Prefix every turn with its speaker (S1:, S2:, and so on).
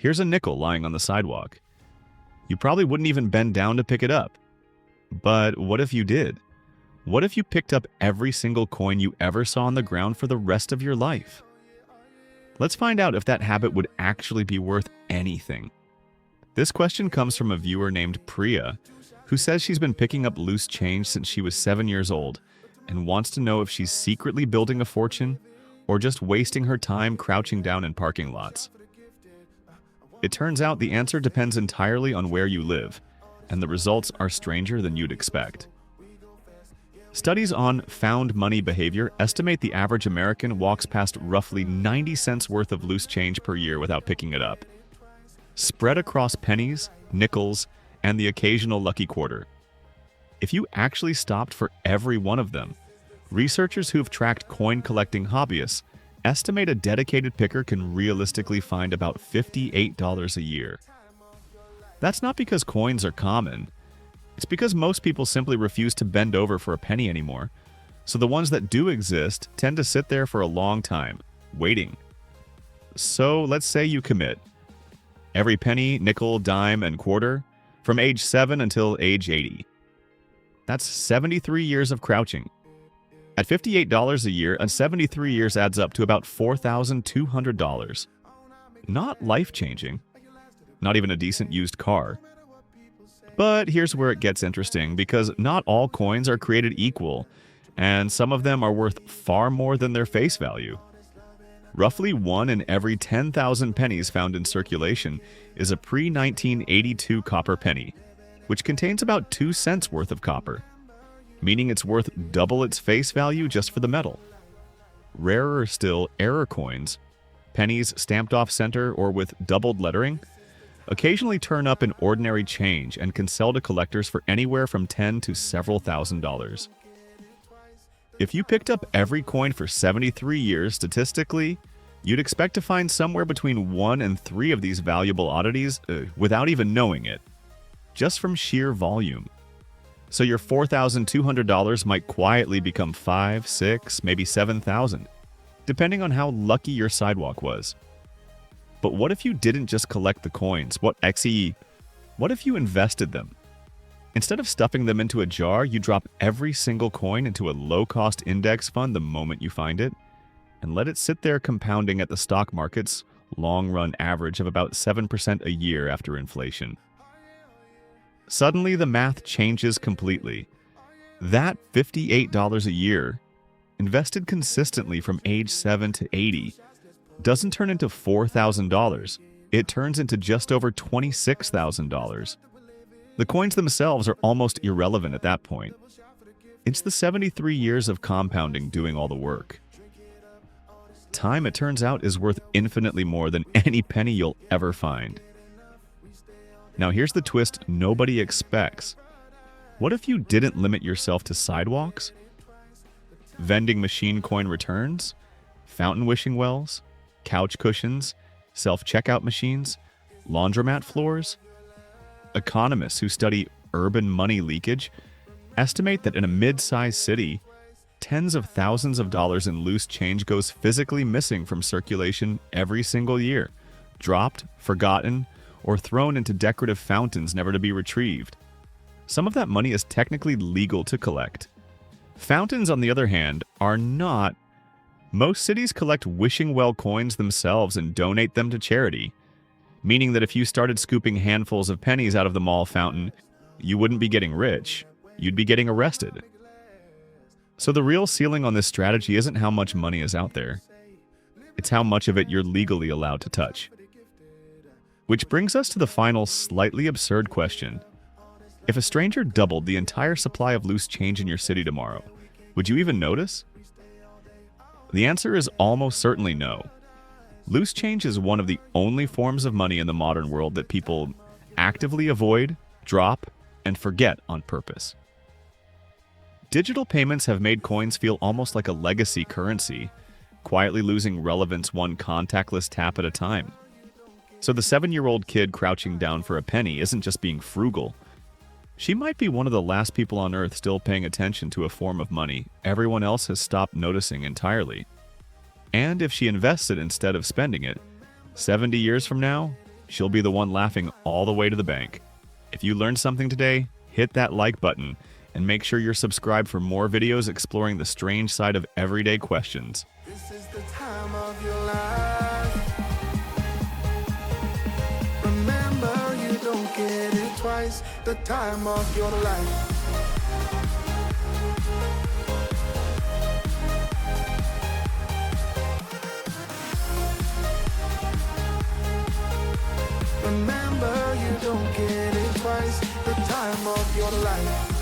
S1: Here's a nickel lying on the sidewalk. You probably wouldn't even bend down to pick it up. But what if you did? What if you picked up every single coin you ever saw on the ground for the rest of your life? Let's find out if that habit would actually be worth anything. This question comes from a viewer named Priya, who says she's been picking up loose change since she was 7 years old and wants to know if she's secretly building a fortune or just wasting her time crouching down in parking lots. It turns out the answer depends entirely on where you live, and the results are stranger than you'd expect. Studies on found money behavior estimate the average American walks past roughly 90 cents worth of loose change per year without picking it up, spread across pennies, nickels, and the occasional lucky quarter. If you actually stopped for every one of them, researchers who've tracked coin-collecting hobbyists estimate a dedicated picker can realistically find about $58 a year. That's not because coins are common. It's because most people simply refuse to bend over for a penny anymore, so the ones that do exist tend to sit there for a long time, waiting. So let's say you commit. Every penny, nickel, dime, and quarter, from age 7 until age 80. That's 73 years of crouching. At $58 a year, and 73 years adds up to about $4,200. Not life-changing. Not even a decent used car. But here's where it gets interesting, because not all coins are created equal, and some of them are worth far more than their face value. Roughly 1 in every 10,000 pennies found in circulation is a pre-1982 copper penny, which contains about 2 cents worth of copper, meaning it's worth double its face value just for the metal. Rarer still, error coins, pennies stamped off center or with doubled lettering, occasionally turn up in ordinary change and can sell to collectors for anywhere from $10 to several $1,000s. If you picked up every coin for 73 years, statistically, you'd expect to find somewhere between 1 and 3 of these valuable oddities without even knowing it, just from sheer volume. So your $4,200 might quietly become $5,000, $6,000, maybe $7,000, depending on how lucky your sidewalk was. But what if you didn't just collect the coins? What if you invested them? Instead of stuffing them into a jar, you drop every single coin into a low-cost index fund the moment you find it, and let it sit there compounding at the stock market's long-run average of about 7% a year after inflation. Suddenly, the math changes completely. That $58 a year, invested consistently from age 7 to 80, doesn't turn into $4,000. It turns into just over $26,000. The coins themselves are almost irrelevant at that point. It's the 73 years of compounding doing all the work. Time, it turns out, is worth infinitely more than any penny you'll ever find. Now here's the twist nobody expects. What if you didn't limit yourself to sidewalks? Vending machine coin returns? Fountain wishing wells? Couch cushions? Self-checkout machines? Laundromat floors? Economists who study urban money leakage estimate that in a mid-sized city, tens of thousands of dollars in loose change goes physically missing from circulation every single year, dropped, forgotten, or thrown into decorative fountains never to be retrieved. Some of that money is technically legal to collect. Fountains, on the other hand, are not. Most cities collect wishing well coins themselves and donate them to charity, meaning that if you started scooping handfuls of pennies out of the mall fountain, you wouldn't be getting rich, you'd be getting arrested. So the real ceiling on this strategy isn't how much money is out there. It's how much of it you're legally allowed to touch. Which brings us to the final, slightly absurd question. If a stranger doubled the entire supply of loose change in your city tomorrow, would you even notice? The answer is almost certainly no. Loose change is one of the only forms of money in the modern world that people actively avoid, drop, and forget on purpose. Digital payments have made coins feel almost like a legacy currency, quietly losing relevance one contactless tap at a time. So the 7-year-old kid crouching down for a penny isn't just being frugal. She might be one of the last people on Earth still paying attention to a form of money everyone else has stopped noticing entirely. And if she invests it instead of spending it, 70 years from now, she'll be the one laughing all the way to the bank. If you learned something today, hit that like button and make sure you're subscribed for more videos exploring the strange side of everyday questions.
S2: This is the time of your life. Remember, you don't get it twice. The time of your life. Remember, you don't get it twice. The time of your life.